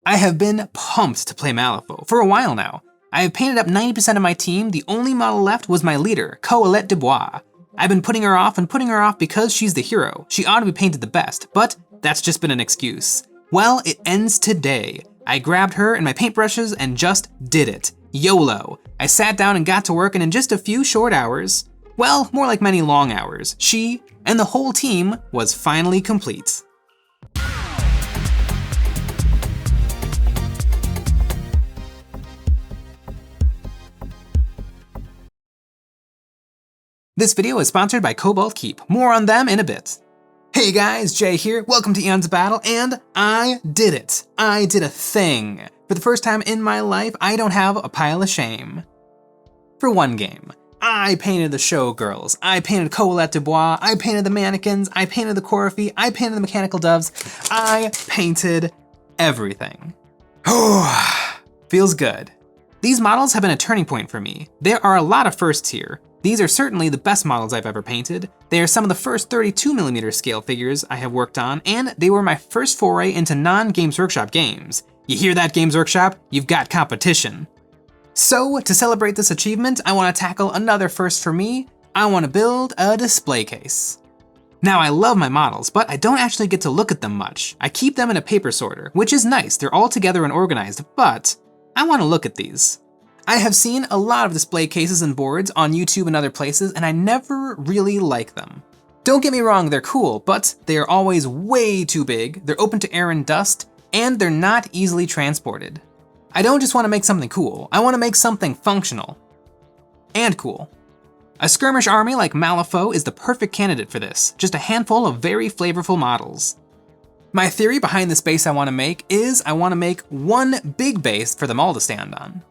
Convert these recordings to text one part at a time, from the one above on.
I have been pumped to play Malifaux for a while now. I have painted up 90% of my team. The only model left was my leader, Colette Dubois. I've been putting her off because she's the hero. She ought to be painted the best, but that's just been an excuse. Well, it ends today. I grabbed her and my paintbrushes and just did it. YOLO. I sat down and got to work, and in just a few short hours, well, more like many long hours, she and the whole team was finally complete. This video is sponsored by Cobalt Keep. More on them in a bit. Hey guys, Jay here. Welcome to EonsOfBattle, and I did it. I did a thing. For the first time in my life, I don't have a pile of shame. For one game, I painted the showgirls, I painted Colette Dubois, I painted the mannequins, I painted the choreography, I painted the mechanical doves, I painted everything. Feels good. These models have been a turning point for me. There are a lot of firsts here. These are certainly the best models I've ever painted. They are some of the first 32mm scale figures I have worked on, and they were my first foray into non-Games Workshop games. You hear that, Games Workshop? You've got competition. So, to celebrate this achievement, I want to tackle another first for me. I want to build a display case. Now, I love my models, but I don't actually get to look at them much. I keep them in a paper sorter, which is nice. They're all together and organized, but I want to look at these. I have seen a lot of display cases and boards on YouTube and other places, and I never really like them. Don't get me wrong, they're cool, but they are always way too big, they're open to air and dust, and they're not easily transported. I don't just want to make something cool, I want to make something functional. And cool. A skirmish army like Malifaux is the perfect candidate for this, just a handful of very flavorful models. My theory behind this base I want to make is I want to make one big base for them all to stand on.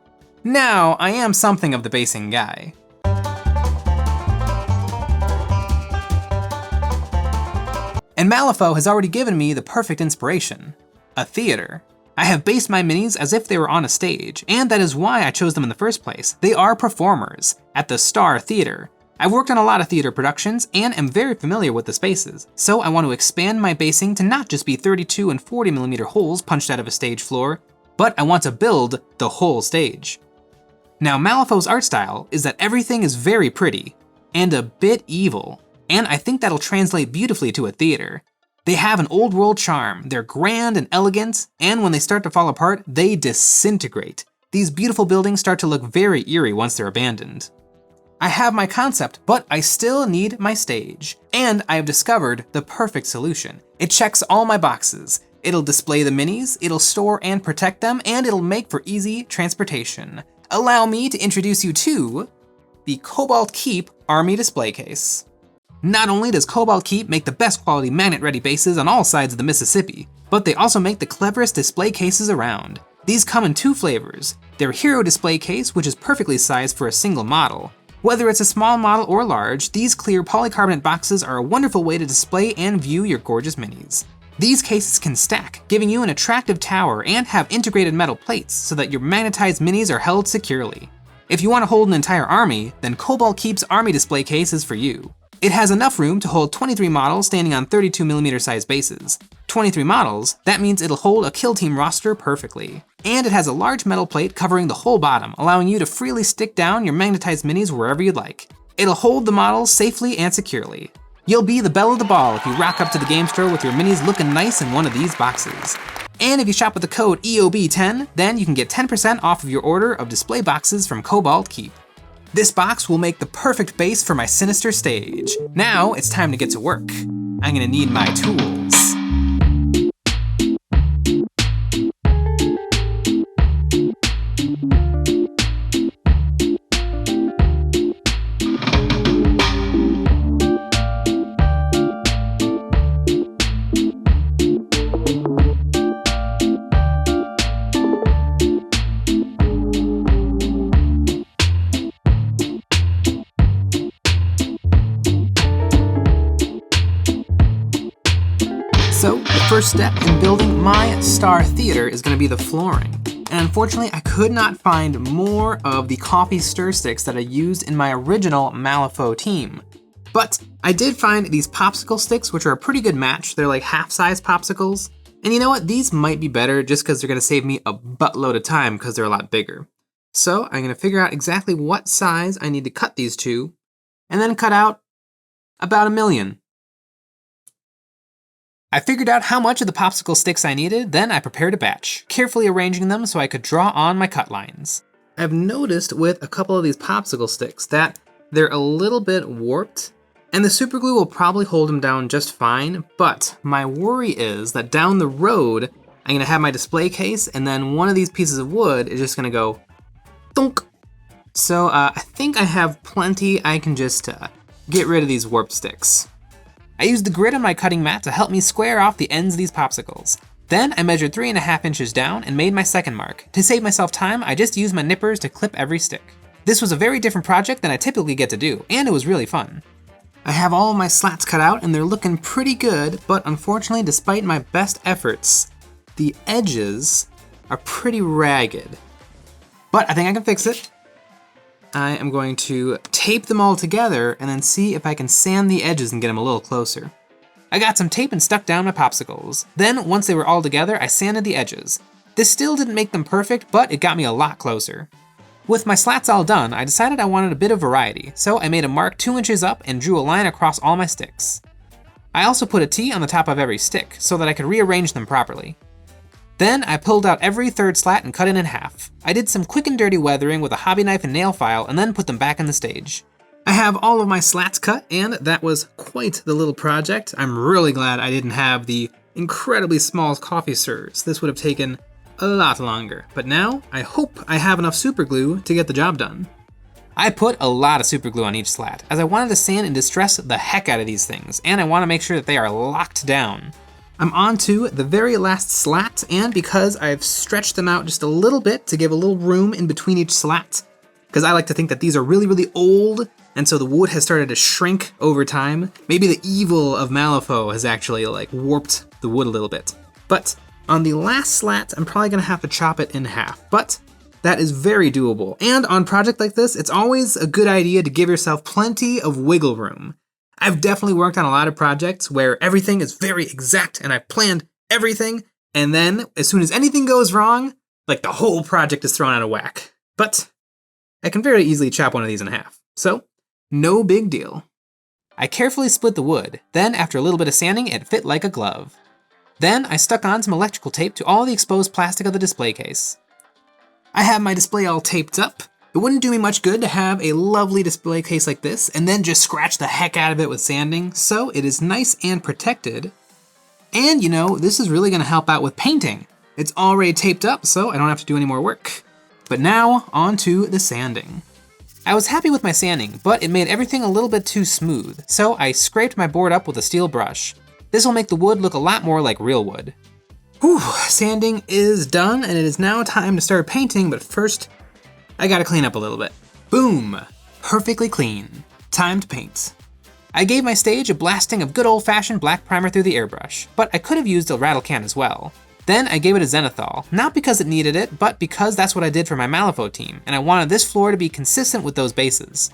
Now, I am something of the basing guy. And Malifaux has already given me the perfect inspiration, a theater. I have based my minis as if they were on a stage, and that is why I chose them in the first place. They are performers at the Star Theater. I've worked on a lot of theater productions and am very familiar with the spaces, so I want to expand my basing to not just be 32 and 40mm holes punched out of a stage floor, but I want to build the whole stage. Now, Malifaux's art style is that everything is very pretty and a bit evil, and I think that'll translate beautifully to a theater. They have an old world charm, they're grand and elegant, and when they start to fall apart, they disintegrate. These beautiful buildings start to look very eerie once they're abandoned. I have my concept, but I still need my stage, and I have discovered the perfect solution. It checks all my boxes. It'll display the minis, it'll store and protect them, and it'll make for easy transportation. Allow me to introduce you to the Cobalt Keep Army Display Case. Not only does Cobalt Keep make the best quality magnet-ready bases on all sides of the Mississippi, but they also make the cleverest display cases around. These come in two flavors. Their Hero Display Case, which is perfectly sized for a single model. Whether it's a small model or large, these clear polycarbonate boxes are a wonderful way to display and view your gorgeous minis. These cases can stack, giving you an attractive tower, and have integrated metal plates so that your magnetized minis are held securely. If you want to hold an entire army, then Cobalt Keep's Army Display Case is for you. It has enough room to hold 23 models standing on 32mm size bases. 23 models, that means it'll hold a kill team roster perfectly. And it has a large metal plate covering the whole bottom, allowing you to freely stick down your magnetized minis wherever you'd like. It'll hold the models safely and securely. You'll be the belle of the ball if you rock up to the game store with your minis looking nice in one of these boxes. And if you shop with the code EOB10, then you can get 10% off of your order of display boxes from Cobalt Keep. This box will make the perfect base for my sinister stage. Now it's time to get to work. I'm gonna need my tools. So, the first step in building my Star Theater is going to be the flooring. And unfortunately, I could not find more of the coffee stir sticks that I used in my original Malifaux team. But I did find these popsicle sticks, which are a pretty good match. They're like half-size popsicles. And you know what? These might be better just because they're going to save me a buttload of time because they're a lot bigger. So I'm going to figure out exactly what size I need to cut these to, and then cut out about 1 million. I figured out how much of the popsicle sticks I needed, then I prepared a batch, carefully arranging them so I could draw on my cut lines. I've noticed with a couple of these popsicle sticks that they're a little bit warped, and the super glue will probably hold them down just fine, but my worry is that down the road, I'm gonna have my display case, and then one of these pieces of wood is just gonna go thunk. So I think I have plenty. I can just get rid of these warped sticks. I used the grid on my cutting mat to help me square off the ends of these popsicles. Then I measured 3.5 inches down and made my second mark. To save myself time, I just used my nippers to clip every stick. This was a very different project than I typically get to do, and it was really fun. I have all of my slats cut out and they're looking pretty good, but unfortunately, despite my best efforts, the edges are pretty ragged. But I think I can fix it. I am going to tape them all together and then see if I can sand the edges and get them a little closer. I got some tape and stuck down my popsicles. Then, once they were all together, I sanded the edges. This still didn't make them perfect, but it got me a lot closer. With my slats all done, I decided I wanted a bit of variety, so I made a mark 2 inches up and drew a line across all my sticks. I also put a T on the top of every stick so that I could rearrange them properly. Then I pulled out every third slat and cut it in half. I did some quick and dirty weathering with a hobby knife and nail file and then put them back in the stage. I have all of my slats cut, and that was quite the little project. I'm really glad I didn't have the incredibly small coffee stirrers. This would have taken a lot longer, but now I hope I have enough super glue to get the job done. I put a lot of super glue on each slat, as I wanted to sand and distress the heck out of these things, and I want to make sure that they are locked down. I'm on to the very last slat, and because I've stretched them out just a little bit to give a little room in between each slat, because I like to think that these are really, really old, and so the wood has started to shrink over time. Maybe the evil of Malifaux has actually warped the wood a little bit. But on the last slat, I'm probably gonna have to chop it in half, but that is very doable. And on a project like this, it's always a good idea to give yourself plenty of wiggle room. I've definitely worked on a lot of projects where everything is very exact and I've planned everything, and then as soon as anything goes wrong, the whole project is thrown out of whack. But I can very easily chop one of these in half, so no big deal. I carefully split the wood, then after a little bit of sanding, it fit like a glove. Then I stuck on some electrical tape to all the exposed plastic of the display case. I have my display all taped up. It wouldn't do me much good to have a lovely display case like this and then just scratch the heck out of it with sanding, so it is nice and protected. And this is really gonna help out with painting. It's already taped up, so I don't have to do any more work. But now, on to the sanding. I was happy with my sanding, but it made everything a little bit too smooth, so I scraped my board up with a steel brush. This will make the wood look a lot more like real wood. Whew, sanding is done, and it is now time to start painting, but first, I gotta clean up a little bit. Boom! Perfectly clean. Time to paint. I gave my stage a blasting of good old-fashioned black primer through the airbrush, but I could have used a rattle can as well. Then I gave it a zenithal, not because it needed it, but because that's what I did for my Malifaux team, and I wanted this floor to be consistent with those bases.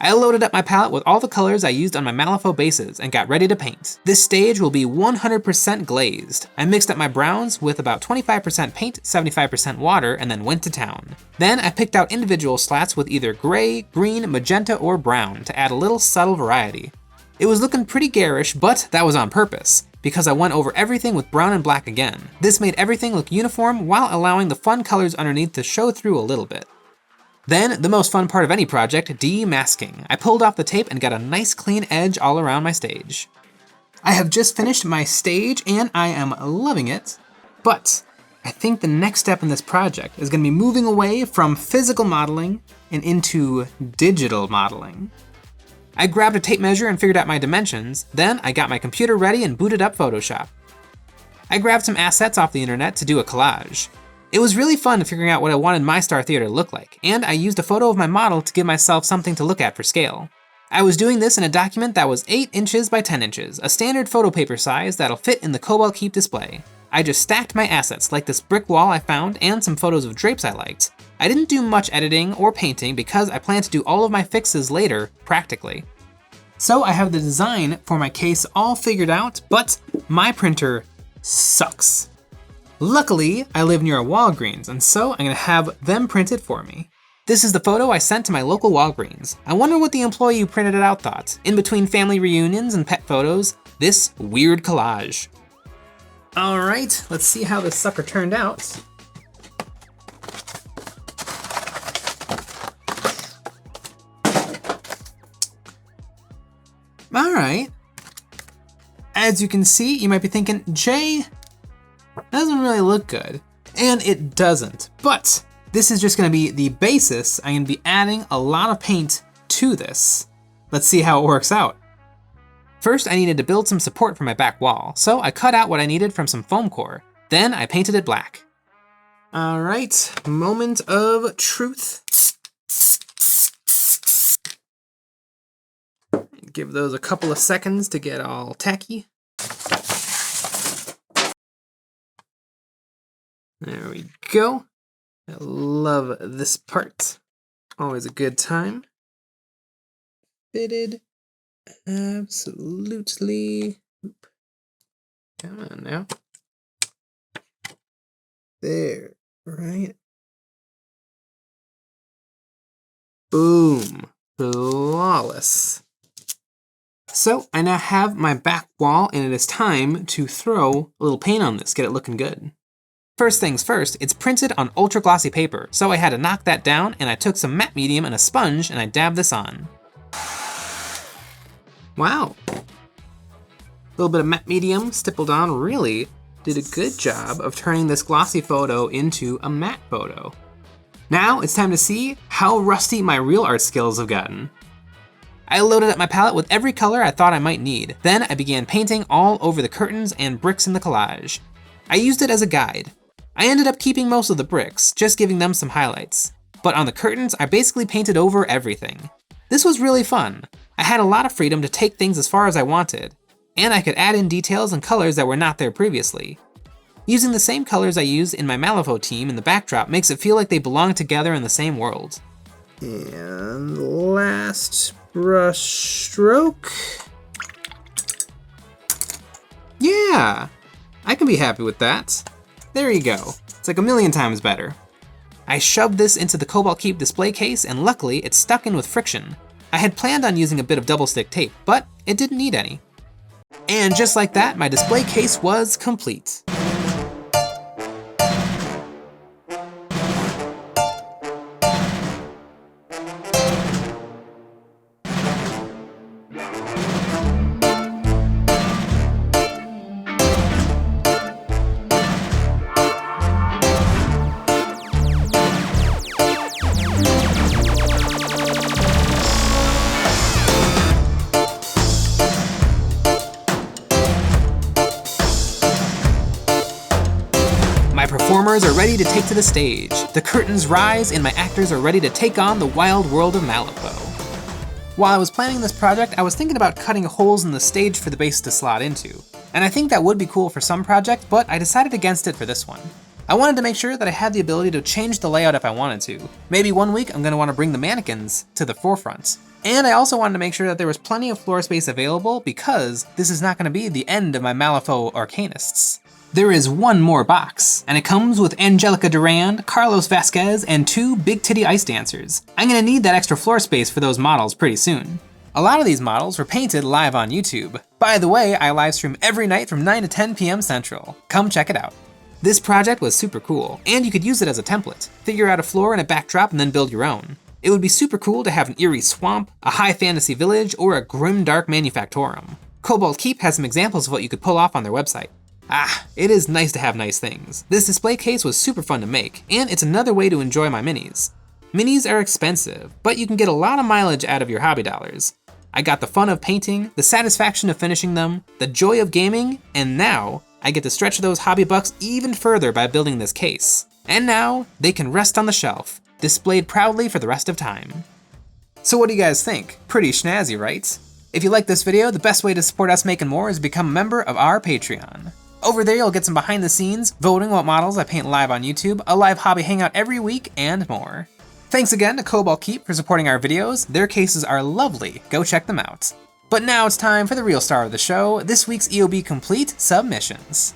I loaded up my palette with all the colors I used on my Malifaux bases and got ready to paint. This stage will be 100% glazed. I mixed up my browns with about 25% paint, 75% water, and then went to town. Then I picked out individual slats with either gray, green, magenta, or brown to add a little subtle variety. It was looking pretty garish, but that was on purpose, because I went over everything with brown and black again. This made everything look uniform while allowing the fun colors underneath to show through a little bit. Then, the most fun part of any project, demasking. I pulled off the tape and got a nice clean edge all around my stage. I have just finished my stage and I am loving it, but I think the next step in this project is going to be moving away from physical modeling and into digital modeling. I grabbed a tape measure and figured out my dimensions, then I got my computer ready and booted up Photoshop. I grabbed some assets off the internet to do a collage. It was really fun figuring out what I wanted my Star Theater to look like, and I used a photo of my model to give myself something to look at for scale. I was doing this in a document that was 8 inches by 10 inches, a standard photo paper size that'll fit in the Cobalt Keep display. I just stacked my assets like this brick wall I found and some photos of drapes I liked. I didn't do much editing or painting because I plan to do all of my fixes later, practically. So I have the design for my case all figured out, but my printer sucks. Luckily, I live near a Walgreens, and so I'm gonna have them print it for me. This is the photo I sent to my local Walgreens. I wonder what the employee who printed it out thought. In between family reunions and pet photos, this weird collage. All right, let's see how this sucker turned out. All right. As you can see, you might be thinking, Jay, doesn't really look good. And it doesn't, but this is just gonna be the basis. I'm gonna be adding a lot of paint to this. Let's see how it works out. First, I needed to build some support for my back wall, so I cut out what I needed from some foam core. Then I painted it black. All right, moment of truth. Give those a couple of seconds to get all tacky. There we go. I love this part. Always a good time. Fitted. Absolutely. Oop. Come on now. There, right? Boom. Flawless. So I now have my back wall, and it is time to throw a little paint on this, get it looking good. First things first, it's printed on ultra glossy paper, so I had to knock that down, and I took some matte medium and a sponge and I dabbed this on. Wow. A little bit of matte medium stippled on really did a good job of turning this glossy photo into a matte photo. Now it's time to see how rusty my real art skills have gotten. I loaded up my palette with every color I thought I might need. Then I began painting all over the curtains and bricks in the collage. I used it as a guide. I ended up keeping most of the bricks, just giving them some highlights. But on the curtains, I basically painted over everything. This was really fun. I had a lot of freedom to take things as far as I wanted, and I could add in details and colors that were not there previously. Using the same colors I used in my Malifaux team in the backdrop makes it feel like they belong together in the same world. And last brush stroke. Yeah, I can be happy with that. There you go. It's like a million times better. I shoved this into the Cobalt Keep display case, and luckily it stuck in with friction. I had planned on using a bit of double stick tape, but it didn't need any. And just like that, my display case was complete. My performers are ready to take to the stage. The curtains rise and my actors are ready to take on the wild world of Malifaux. While I was planning this project, I was thinking about cutting holes in the stage for the base to slot into. And I think that would be cool for some projects, but I decided against it for this one. I wanted to make sure that I had the ability to change the layout if I wanted to. Maybe one week I'm going to want to bring the mannequins to the forefront. And I also wanted to make sure that there was plenty of floor space available because this is not going to be the end of my Malifaux Arcanists. There is one more box, and it comes with Angelica Durand, Carlos Vasquez, and 2 big titty ice dancers. I'm gonna need that extra floor space for those models pretty soon. A lot of these models were painted live on YouTube. By the way, I livestream every night from 9 to 10 p.m. Central. Come check it out. This project was super cool, and you could use it as a template. Figure out a floor and a backdrop and then build your own. It would be super cool to have an eerie swamp, a high fantasy village, or a grim dark manufactorum. Cobalt Keep has some examples of what you could pull off on their website. It is nice to have nice things. This display case was super fun to make, and it's another way to enjoy my minis. Minis are expensive, but you can get a lot of mileage out of your hobby dollars. I got the fun of painting, the satisfaction of finishing them, the joy of gaming, and now I get to stretch those hobby bucks even further by building this case. And now they can rest on the shelf, displayed proudly for the rest of time. So what do you guys think? Pretty snazzy, right? If you like this video, the best way to support us making more is to become a member of our Patreon. Over there, you'll get some behind the scenes, voting what models I paint live on YouTube, a live hobby hangout every week, and more. Thanks again to Cobalt Keep for supporting our videos. Their cases are lovely. Go check them out. But now it's time for the real star of the show, this week's EOB Complete submissions.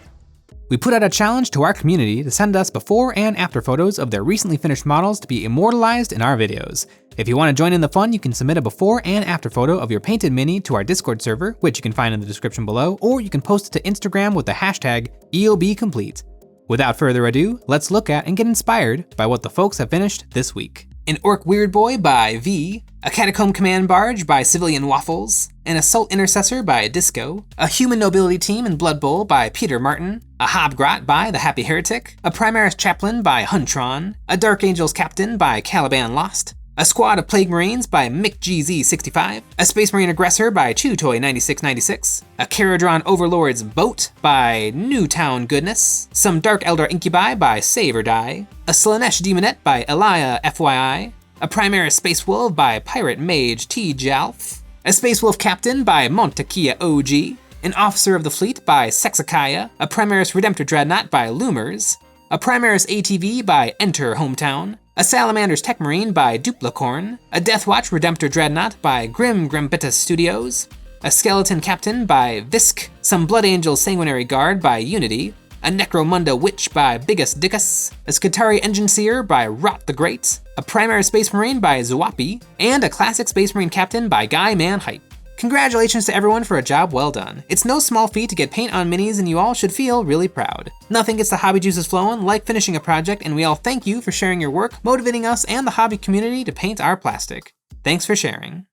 We put out a challenge to our community to send us before and after photos of their recently finished models to be immortalized in our videos. If you want to join in the fun, you can submit a before and after photo of your painted mini to our Discord server, which you can find in the description below, or you can post it to Instagram with the hashtag EOBcomplete. Without further ado, let's look at and get inspired by what the folks have finished this week. An Orc Weird Boy by V, a Catacomb Command Barge by Civilian Waffles, an Assault Intercessor by Disco, a Human Nobility Team in Blood Bowl by Peter Martin, a Hobgrot by The Happy Heretic, a Primaris Chaplain by Huntron, a Dark Angels Captain by Caliban Lost, a Squad of Plague Marines by MickGZ65, a Space Marine Aggressor by ChewToy9696, a Caradron Overlord's Boat by Newtown Goodness, some Dark Eldar Incubi by Save or Die, a Slanesh Demonette by Elia FYI, a Primaris Space Wolf by Pirate Mage T. Jalf, a Space Wolf Captain by Montekia OG, an Officer of the Fleet by Sexakaya, a Primaris Redemptor Dreadnought by Loomers, a Primaris ATV by Enter Hometown, a Salamander's Tech Marine by Duplicorn, a Deathwatch Redemptor Dreadnought by Grim Grimbitus Studios, a Skeleton Captain by Visk, some Blood Angels Sanguinary Guard by Unity, a Necromunda Witch by Bigus Dickus, a Skitarii Engine Seer by Rot the Great, a Primaris Space Marine by Zuapi, and a Classic Space Marine Captain by Guy Man Hype. Congratulations to everyone for a job well done. It's no small feat to get paint on minis, and you all should feel really proud. Nothing gets the hobby juices flowing like finishing a project, and we all thank you for sharing your work, motivating us and the hobby community to paint our plastic. Thanks for sharing.